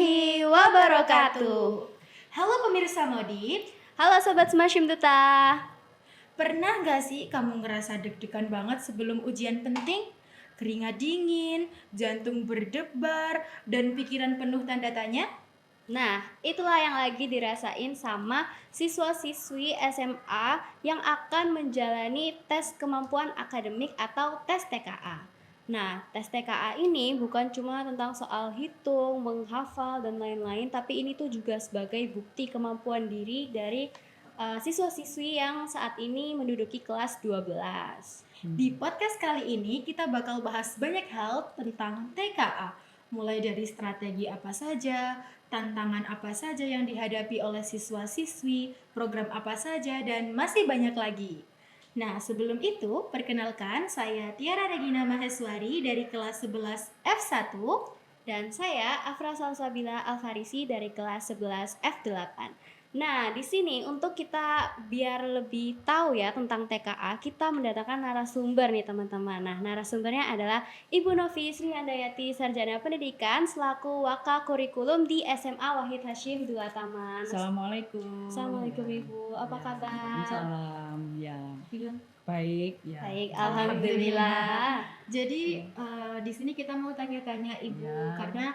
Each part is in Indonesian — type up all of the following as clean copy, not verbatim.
warahmatullahi wabarakatuh. Halo pemirsa Modit, Halo Sobat Smashim Duta. pernah gak sih kamu ngerasa deg-degan banget sebelum ujian penting? Keringat dingin, jantung berdebar, dan pikiran penuh tanda tanya? Nah, itulah yang lagi dirasain sama siswa-siswi SMA yang akan menjalani tes kemampuan akademik atau tes TKA. Nah, tes TKA ini bukan cuma tentang soal hitung, menghafal, dan lain-lain, tapi ini tuh juga sebagai bukti kemampuan diri dari siswa-siswi yang saat ini menduduki kelas 12. Di podcast kali ini kita bakal bahas banyak hal tentang TKA. Mulai dari strategi apa saja, tantangan apa saja yang dihadapi oleh siswa-siswi, program apa saja, dan masih banyak lagi. Nah, sebelum itu, perkenalkan saya Tiara Regina Maheswari dari kelas 11 F1. Dan saya Afra Salsabila Alfarisi dari kelas 11 F8. Nah, di sini untuk kita biar lebih tahu ya tentang TKA, kita mendatangkan narasumber nih teman-teman. Nah, narasumbernya adalah Ibu Novi Sri Handayati, Sarjana Pendidikan selaku Waka Kurikulum di SMA Wahid Hashim 2 Taman. Assalamualaikum. Assalamualaikum Ibu, apa kabar? Salam, ya. Bilang. Baik, ya. Baik, alhamdulillah. Jadi di sini kita mau tanya-tanya Ibu Ya. karena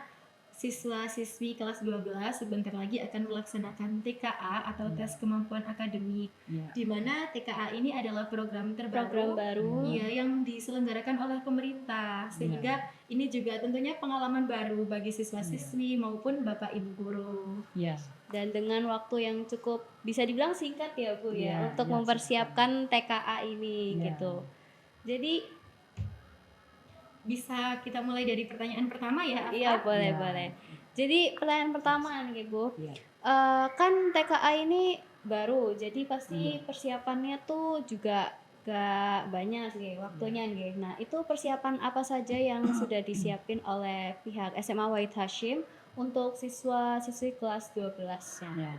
siswa-siswi kelas 12 sebentar lagi akan melaksanakan TKA atau tes kemampuan akademik. Ya. Di mana TKA ini adalah program Program terbaru baru. iya yang diselenggarakan oleh pemerintah. Sehingga ini juga tentunya pengalaman baru bagi siswa-siswi maupun Bapak Ibu guru. Ya. Dan dengan waktu yang cukup bisa dibilang singkat ya Bu ya Iya, untuk iya, mempersiapkan TKA ini Iya. gitu. Jadi Bisa kita mulai dari pertanyaan pertama ya? iya Afra? boleh Iya. boleh. Jadi pertanyaan pertama nih Bu, Ya. kan TKA ini baru, jadi pasti Iya. persiapannya tuh juga gak banyak nih waktunya nih. Nah itu persiapan apa saja yang sudah disiapin oleh pihak SMA Wahid Hashim untuk siswa-siswi kelas 12 ya? Ya.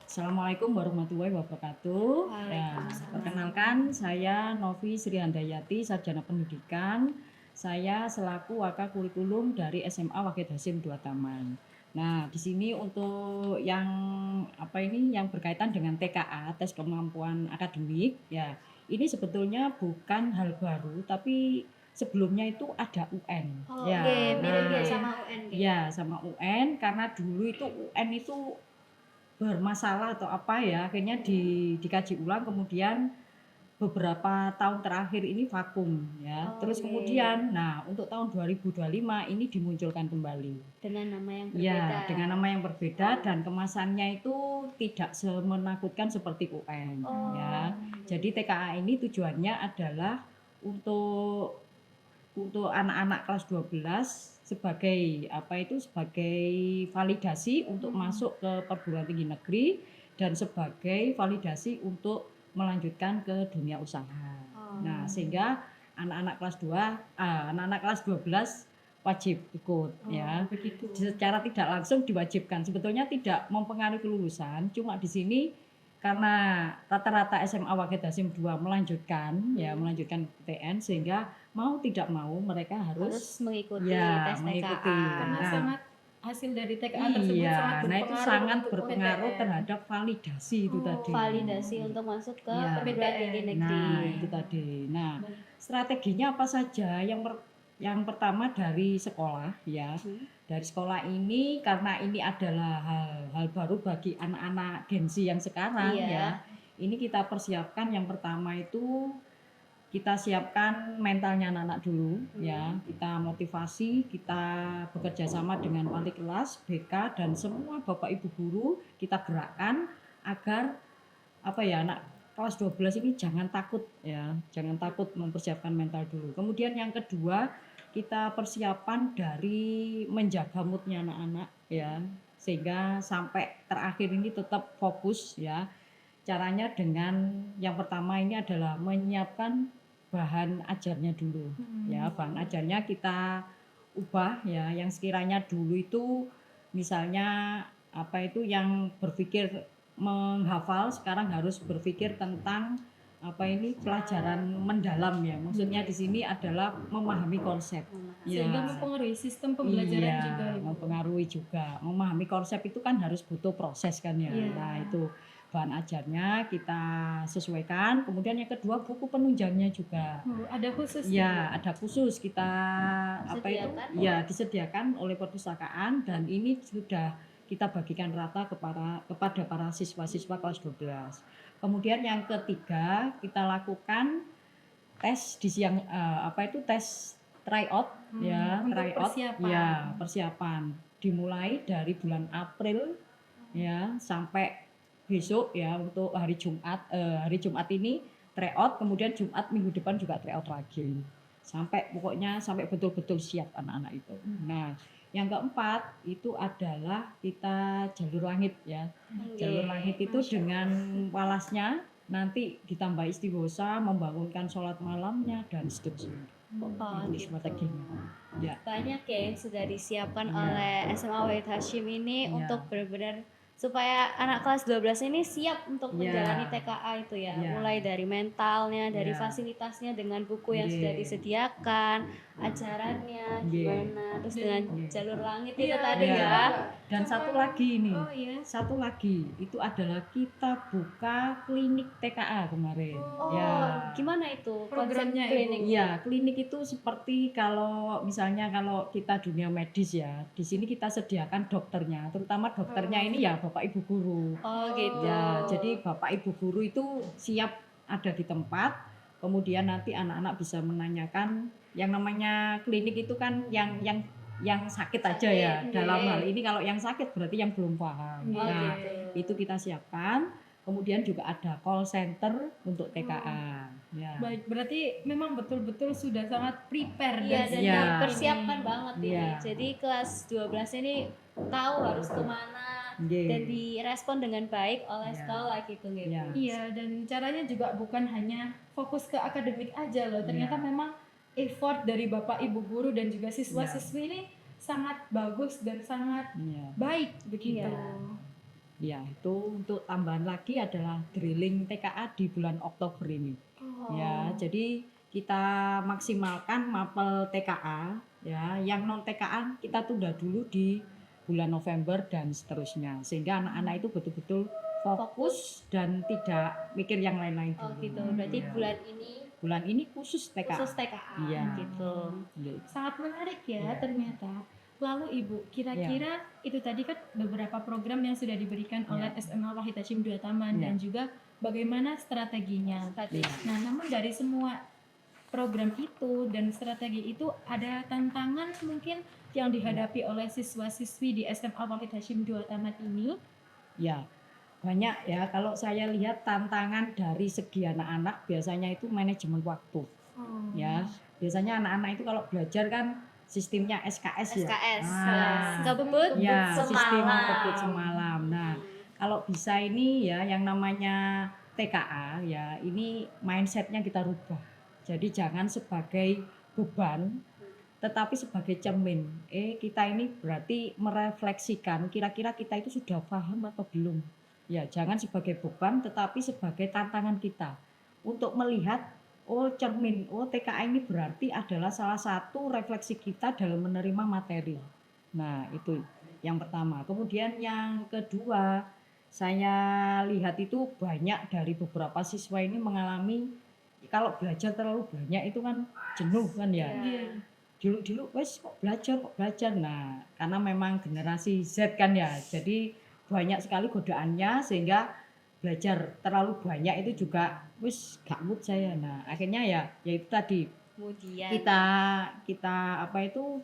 Assalamualaikum warahmatullahi wabarakatuh. Ya, Waalaikumsalam. perkenalkan saya Novi Sri Handayati, Sarjana Pendidikan. Saya selaku Waka Kurikulum dari SMA Wahid Hashim 2 Taman. Nah, di sini untuk yang yang berkaitan dengan TKA, tes kemampuan akademik, ya. Ini sebetulnya bukan hal baru, tapi sebelumnya itu ada UN. Oh, Ya, mirip nah, sama UN gitu. ya sama UN karena dulu itu UN itu bermasalah atau apa ya, akhirnya dikaji ulang, kemudian beberapa tahun terakhir ini vakum ya. Oh, Terus oke. kemudian nah untuk tahun 2025 ini dimunculkan kembali. Dengan nama yang berbeda. Ya, dengan nama yang berbeda dan kemasannya itu tidak semenakutkan seperti UN Oh. ya. Jadi TKA ini tujuannya adalah untuk anak-anak kelas 12 sebagai sebagai validasi untuk masuk ke perguruan tinggi negeri dan sebagai validasi untuk melanjutkan ke dunia usaha. Oh. Nah, sehingga anak-anak kelas 12 wajib ikut ya. Begitu. Secara tidak langsung diwajibkan. Sebetulnya tidak mempengaruhi kelulusan, cuma di sini karena rata-rata SMA Wahid Hashim 2 melanjutkan PTN, sehingga mau tidak mau mereka harus mengikuti ya, tes mengikuti. TKA. Karena Nah, sangat hasil dari TKA tersebut iya, sangat berpengaruh nah itu sangat untuk berpengaruh PTN. terhadap validasi itu tadi. Validasi untuk masuk ke Iya. perguruan tinggi negeri. Nah, itu tadi. Nah, strateginya apa saja? Yang pertama dari sekolah ya. Dari sekolah ini karena ini adalah hal baru bagi anak-anak Gen Z yang sekarang Iya. ya. Ini kita persiapkan yang pertama itu kita siapkan mentalnya anak-anak dulu ya. Kita motivasi, kita bekerja sama dengan wali kelas, BK dan semua Bapak Ibu guru kita gerakkan agar anak kelas 12 ini jangan takut ya, jangan takut mempersiapkan mental dulu. Kemudian yang kedua, kita persiapan dari menjaga moodnya anak-anak ya, sehingga sampai terakhir ini tetap fokus ya. Caranya dengan yang pertama ini adalah menyiapkan bahan ajarnya dulu ya, bahan ajarnya kita ubah ya, yang sekiranya dulu itu misalnya yang berpikir menghafal sekarang harus berpikir tentang apa ini pelajaran mendalam ya. Maksudnya di sini adalah memahami konsep. Sehingga Ya. mempengaruhi sistem pembelajaran Iya, juga Ibu. mempengaruhi juga. Memahami konsep itu kan harus butuh proses kan ya. Iya. Nah, itu bahan ajarnya kita sesuaikan. Kemudian yang kedua buku penunjangnya juga. Ada khusus Ya, ada khusus kita apa itu? Disediakan? Ya, disediakan oleh perpustakaan dan ini sudah kita bagikan rata kepada para siswa-siswa kelas 12. Kemudian yang ketiga, kita lakukan tes di siang apa itu tes tryout ya, untuk tryout persiapan. ya, persiapan. Dimulai dari bulan April ya sampai besok ya untuk hari Jumat ini tryout, kemudian Jumat minggu depan juga tryout lagi. Pokoknya sampai betul-betul siap anak-anak itu. Nah, yang keempat itu adalah kita jalur langit ya. Jalur langit itu dengan walasnya nanti ditambah istighosa, membangunkan sholat malamnya dan seterusnya. Oh, Itu strateginya. Ya. banyak ya yang sudah disiapkan Iya. oleh SMA Wahid Hashim ini Iya. untuk benar-benar supaya anak kelas 12 ini siap untuk Iya. menjalani TKA itu ya. Iya. Mulai dari mentalnya, dari Iya. fasilitasnya dengan buku yang Iya. sudah disediakan, ajarannya Iya. gimana, terus dengan Iya. jalur langit Iya, itu tadi Iya. ya. Dan satu lagi ini. Oh iya. Satu lagi itu adalah kita buka klinik TKA kemarin. Oh, Ya. gimana itu Programnya, konsep klinik? Iya, klinik itu seperti kalau misalnya kalau kita dunia medis ya, di sini kita sediakan dokternya, terutama dokternya ini ya Bapak Ibu guru. Oh, gitu. Ya, jadi Bapak Ibu guru itu siap ada di tempat, kemudian nanti anak-anak bisa menanyakan yang namanya klinik itu kan yang sakit aja ya. Sakit, Dalam iya. hal ini kalau yang sakit berarti yang belum paham. Oh, Nah, gitu. itu kita siapkan. Kemudian juga ada call center untuk TKA. Ya. Baik, berarti memang betul-betul sudah sangat prepare Iya, dan Iya. dipersiapkan banget ini. Iya. Jadi kelas 12 ini tahu harus kemana Iya. dan direspon dengan baik oleh Iya. sekolah gitu nggih, Bu? Iya. Iya, dan caranya juga bukan hanya fokus ke akademik aja loh. Ternyata Iya. memang effort dari Bapak Ibu guru dan juga siswa-siswi ini sangat bagus dan sangat Iya. baik begitu. Iya. Ya, itu untuk tambahan lagi adalah drilling TKA di bulan Oktober ini. Oh. Ya, jadi kita maksimalkan mapel TKA ya, yang non TKA kita tunda dulu di bulan November dan seterusnya sehingga anak-anak itu betul-betul fokus dan tidak mikir yang lain-lain Oh, dulu. gitu. Berarti Iya. bulan ini khusus TKA. khusus TKA Iya. gitu. Iya. Sangat menarik ya Iya. ternyata. Lalu Ibu, kira-kira itu tadi kan beberapa program yang sudah diberikan oleh SMA Wahid Hashim II Taman Iya. dan juga bagaimana strateginya. Tadi. Iya. Nah, namun dari semua program itu dan strategi itu ada tantangan mungkin yang dihadapi oleh siswa-siswi di SMA Wahid Hashim II Taman ini. Ya, banyak ya. Kalau saya lihat tantangan dari segi anak-anak biasanya itu manajemen waktu. Ya, biasanya anak-anak itu kalau belajar kan sistemnya SKS ya. SKS. Ah. Kebut Ya, sistem semalam. kebut semalam. Nah, kalau bisa ini ya yang namanya TKA ya, ini mindsetnya kita rubah. Jadi jangan sebagai beban, tetapi sebagai cermin. Kita ini berarti merefleksikan kira-kira kita itu sudah paham atau belum. Ya, jangan sebagai beban, tetapi sebagai tantangan kita untuk melihat cermin, TKA ini berarti adalah salah satu refleksi kita dalam menerima materi. Nah, itu yang pertama. Kemudian yang kedua, saya lihat itu banyak dari beberapa siswa ini mengalami kalau belajar terlalu banyak itu kan jenuh kan ya. Iya. Dulu wes kok belajar. Nah, karena memang generasi Z kan ya. Jadi banyak sekali godaannya sehingga belajar terlalu banyak itu juga wis gak mood saya. Nah, akhirnya ya itu tadi Kemudian kita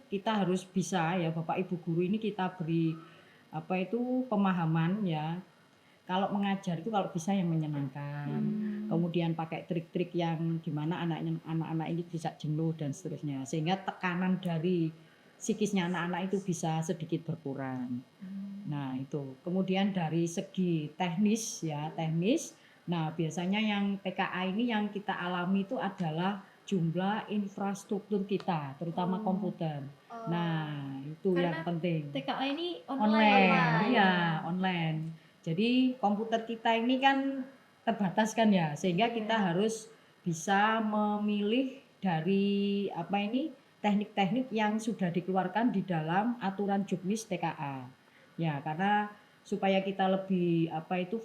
kita harus bisa ya Bapak Ibu guru ini kita beri pemahaman ya. Kalau mengajar itu kalau bisa yang menyenangkan. Kemudian pakai trik-trik yang gimana anak-anak ini bisa jenuh dan seterusnya. Sehingga tekanan dari psikisnya anak-anak itu bisa sedikit berkurang. Nah, itu. Kemudian dari segi teknis. Nah, biasanya yang TKA ini yang kita alami itu adalah jumlah infrastruktur kita, terutama komputer. Nah, itu Karena yang penting. TKA ini Online. online. Iya, online. Jadi komputer kita ini kan terbatas kan ya, sehingga Iya. kita harus bisa memilih dari teknik-teknik yang sudah dikeluarkan di dalam aturan juknis TKA. Ya, karena supaya kita lebih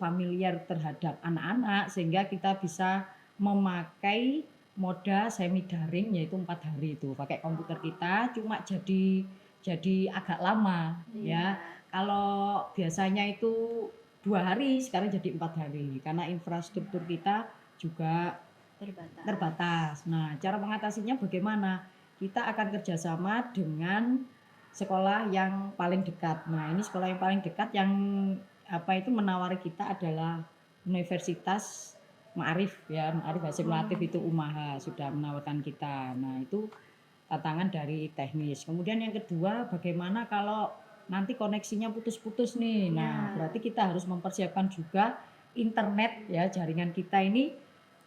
familiar terhadap anak-anak, sehingga kita bisa memakai moda semi daring, yaitu 4 hari itu pakai komputer kita, cuma jadi agak lama ya. Kalau biasanya itu 2 hari, sekarang jadi 4 hari karena infrastruktur kita juga Terbatas. terbatas. Nah, cara mengatasinya bagaimana? Kita akan kerjasama dengan sekolah yang paling dekat. Nah, ini sekolah yang paling dekat yang menawari kita adalah Universitas Ma'arif ya, Ma'arif Hasyim Latif itu Umaha sudah menawarkan kita. Nah, itu tantangan dari teknis. Kemudian yang kedua, bagaimana kalau nanti koneksinya putus-putus nih. Nah, Ya. berarti kita harus mempersiapkan juga internet ya, jaringan kita ini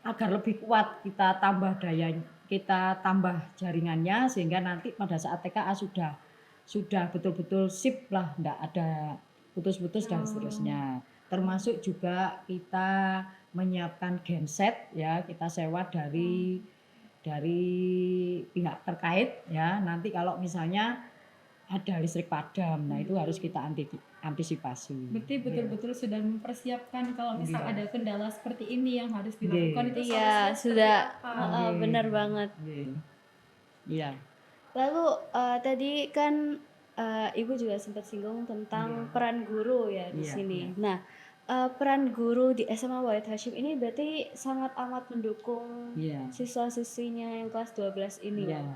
agar lebih kuat, kita tambah jaringannya, sehingga nanti pada saat TKA sudah betul-betul sip lah, enggak ada putus-putus dan seterusnya. Termasuk juga kita menyiapkan genset ya, kita sewa dari pihak terkait ya. Nanti kalau misalnya ada listrik padam, nah itu harus kita antisipasi. Berarti betul-betul sudah mempersiapkan kalau misal Iya. ada kendala seperti ini yang harus dilakukan itu Iya, solusinya sudah seperti apa? benar banget. Iya. Lalu tadi kan Ibu juga sempat singgung tentang Iya. peran guru ya di Iya, sini. iya. Nah, peran guru di SMA Wahid Hasyim ini berarti sangat amat mendukung Iya. siswa-siswinya yang kelas 12 ini. Iya.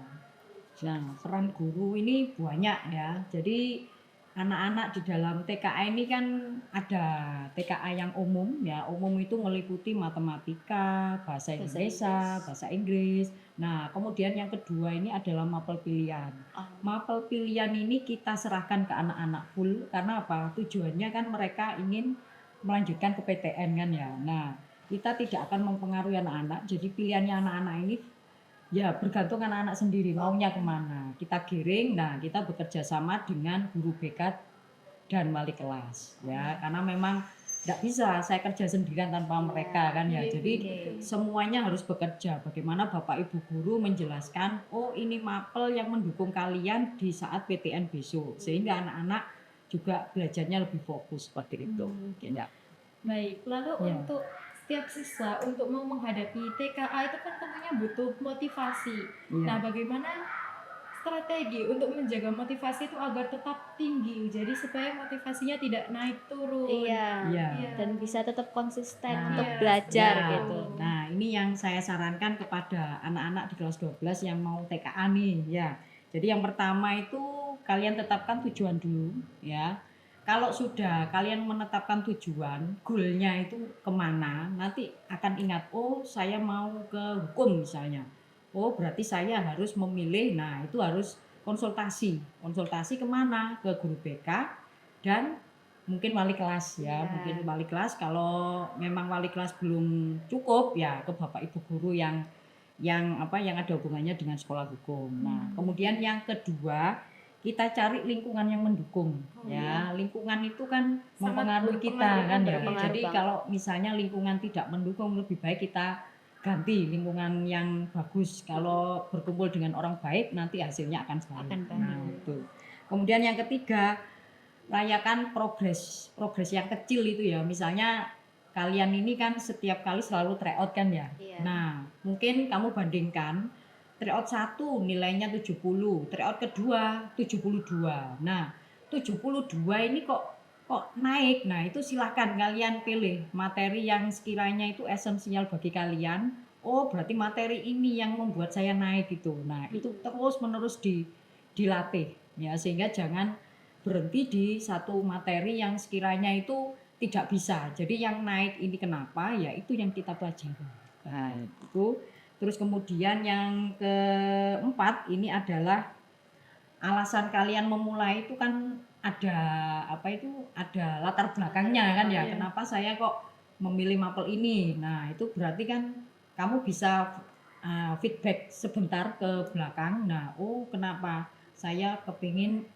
Nah, peran guru ini banyak ya. Jadi anak-anak di dalam TKA ini kan ada TKA yang umum ya. Umum itu meliputi matematika, bahasa Indonesia, bahasa Inggris. Nah, kemudian yang kedua ini adalah mapel pilihan. Mapel pilihan ini kita serahkan ke anak-anak full karena apa? Tujuannya kan mereka ingin melanjutkan ke PTN kan ya. Nah, kita tidak akan mempengaruhi anak-anak. Jadi pilihannya anak-anak ini ya bergantung anak-anak sendiri maunya kemana. Kita giring, nah kita bekerja sama dengan guru BK dan wali kelas ya, karena memang tidak bisa saya kerja sendirian tanpa mereka kan ya. Jadi semuanya harus bekerja. Bagaimana Bapak Ibu guru menjelaskan, oh ini mapel yang mendukung kalian di saat PTN besok, sehingga anak-anak juga belajarnya lebih fokus seperti itu. Ya. Baik, lalu Ya. untuk setiap siswa untuk mau menghadapi TKA itu kan tentunya butuh motivasi. Iya. Nah, bagaimana strategi untuk menjaga motivasi itu agar tetap tinggi, jadi supaya motivasinya tidak naik turun? Iya. Iya. Dan bisa tetap konsisten Nah, untuk iya, belajar Ya. gitu. Nah, ini yang saya sarankan kepada anak-anak di kelas 12 yang mau TKA nih ya. Jadi yang pertama itu kalian tetapkan tujuan dulu ya. Kalau sudah kalian menetapkan tujuan, goalnya itu kemana, nanti akan ingat, oh saya mau ke hukum misalnya. Oh berarti saya harus memilih, nah itu harus konsultasi. Konsultasi kemana? Ke guru BK dan mungkin wali kelas ya. Iya. Mungkin wali kelas, kalau memang wali kelas belum cukup ya ke Bapak Ibu guru yang ada hubungannya dengan sekolah hukum. Nah, kemudian yang kedua, kita cari lingkungan yang mendukung ya. Lingkungan itu kan Sangat mempengaruhi kita berpengaruh, kan ya. berpengaruh Jadi banget. kalau misalnya lingkungan tidak mendukung, lebih baik kita ganti lingkungan yang bagus. Kalau berkumpul dengan orang baik, nanti hasilnya akan baik. Akan baik. Nah, itu. Kemudian yang ketiga, rayakan progres yang kecil itu ya. Misalnya kalian ini kan setiap kali selalu tryout kan ya. Iya. Nah, mungkin kamu bandingkan tryout 1 nilainya 70, tryout kedua 72. Nah, 72 ini kok naik. Nah, itu silahkan kalian pilih materi yang sekiranya itu esensial bagi kalian. Oh, berarti materi ini yang membuat saya naik gitu. Nah, itu terus-menerus dilatih ya, sehingga jangan berhenti di satu materi yang sekiranya itu tidak bisa. Jadi yang naik ini kenapa? Ya itu yang kita pelajari. Nah, itu. Terus kemudian yang keempat ini adalah alasan kalian memulai itu kan ada ada latar belakangnya kan ya. Iya. Kenapa saya kok memilih mapel ini? Nah, itu berarti kan kamu bisa feedback sebentar ke belakang. Nah, oh kenapa saya kepingin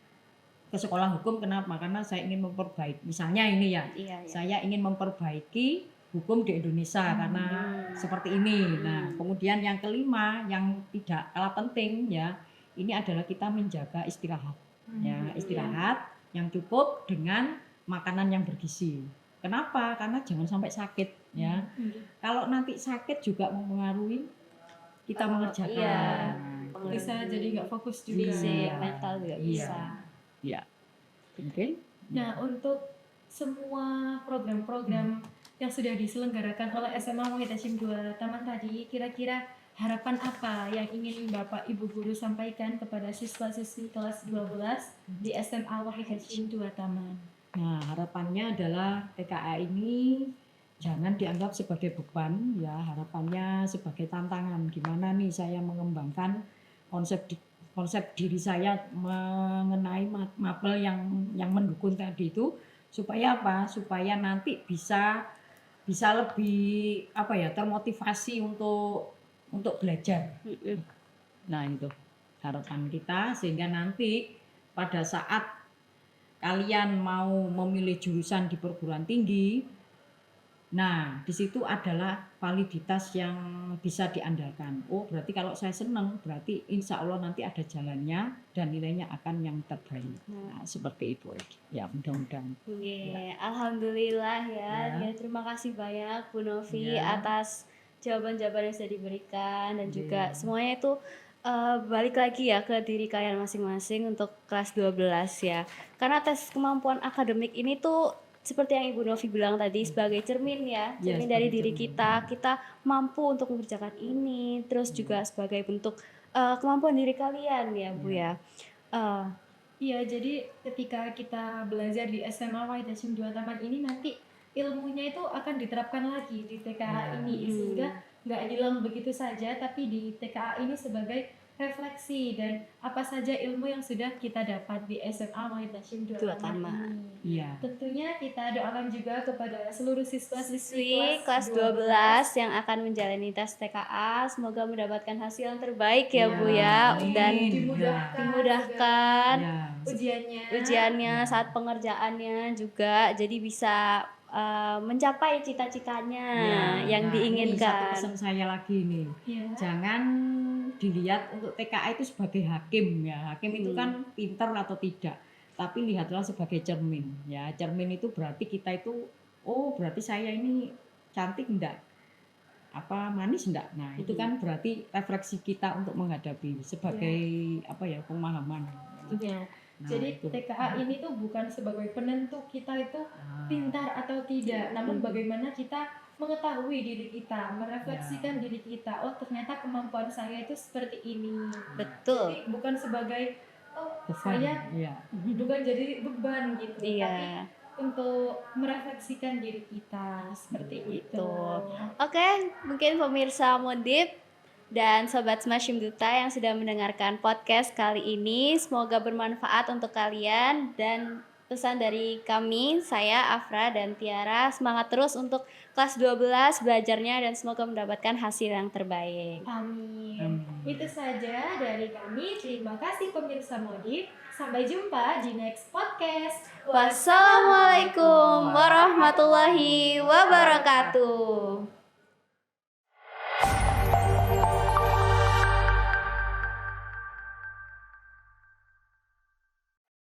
ke sekolah hukum, kenapa? Karena saya ingin memperbaiki, misalnya ini ya, Iya. saya ingin memperbaiki hukum di Indonesia karena seperti ini. Nah, kemudian yang kelima yang tidak kalah penting ya, ini adalah kita menjaga istirahat. Ya, istirahat yang cukup dengan makanan yang bergizi. Kenapa? Karena jangan sampai sakit ya. Kalau nanti sakit juga mempengaruhi kita mengerjakan. iya. Bisa jadi nggak fokus juga. Fisik, Iya. mental juga Iya. bisa. Iya. Mungkin. Nah, untuk semua program-program yang sudah diselenggarakan oleh SMA Wahid Hasyim II Taman tadi, kira-kira harapan apa yang ingin Bapak Ibu guru sampaikan kepada siswa-siswi kelas 12 di SMA Wahid Hasyim II Taman? Nah, harapannya adalah TKA ini jangan dianggap sebagai beban ya, harapannya sebagai tantangan. Gimana nih saya mengembangkan konsep diri saya mengenai mapel yang mendukung tadi itu supaya apa? Supaya nanti bisa lebih termotivasi untuk belajar. Nah, itu harapan kita sehingga nanti pada saat kalian mau memilih jurusan di perguruan tinggi, nah di situ adalah validitas yang bisa diandalkan. Oh, berarti kalau saya senang, berarti insya Allah nanti ada jalannya dan nilainya akan yang terbaik. Nah, seperti itu ya, mudah-mudahan. Alhamdulillah ya. Ya. Terima kasih banyak Bu Novi Ya. atas jawaban-jawaban yang sudah diberikan dan juga Ya. semuanya itu balik lagi ya ke diri kalian masing-masing untuk kelas 12 ya. Karena tes kemampuan akademik ini tuh seperti yang Ibu Novi bilang tadi sebagai cermin ya, Ya, cermin dari sebagai diri cermin. kita mampu untuk mengerjakan ini, terus juga sebagai bentuk kemampuan diri kalian ya Bu ya. Iya, jadi ketika kita belajar di SMA Wahid Hasyim II Taman ini nanti ilmunya itu akan diterapkan lagi di TKA ini sehingga nggak hilang begitu saja, tapi di TKA ini sebagai refleksi dan apa saja ilmu yang sudah kita dapat di SMA Wahid Hasyim II Taman ini. Iya. Tentunya kita doakan juga kepada seluruh Siswi kelas 12 yang akan menjalani tes TKA semoga mendapatkan hasil yang terbaik ya Bu ya, amin. dan dimudahkan Ya. ujiannya saat pengerjaannya juga jadi bisa mencapai cita-citanya yang Nah, ini satu diinginkan. pesan saya lagi nih. Iya. Jangan dilihat untuk TKA itu sebagai hakim ya. Hakim itu kan pintar atau tidak, tapi lihatlah sebagai cermin ya. Cermin itu berarti kita itu, oh berarti saya ini cantik enggak? Apa manis enggak? Nah, itu kan berarti refleksi kita untuk menghadapi sebagai pemahaman. Iya. Nah, Jadi itu. TKA ini tuh bukan sebagai penentu kita itu pintar atau tidak, namun bagaimana kita mengetahui diri kita, merefleksikan diri kita. Oh, ternyata kemampuan saya itu seperti ini. Betul. Jadi bukan sebagai Beban, saya iya. bukan jadi beban gitu, tapi Iya. untuk merefleksikan diri kita seperti itu. Oke, mungkin pemirsa Modip dan Sobat Smashim Duta yang sudah mendengarkan podcast kali ini, semoga bermanfaat untuk kalian dan pesan dari kami, saya Afra dan Tiara, semangat terus untuk kelas 12 belajarnya dan semoga mendapatkan hasil yang terbaik. Amin. Itu saja dari kami. Terima kasih pemirsa Modip. Sampai jumpa di next podcast. Wassalamualaikum warahmatullahi wabarakatuh.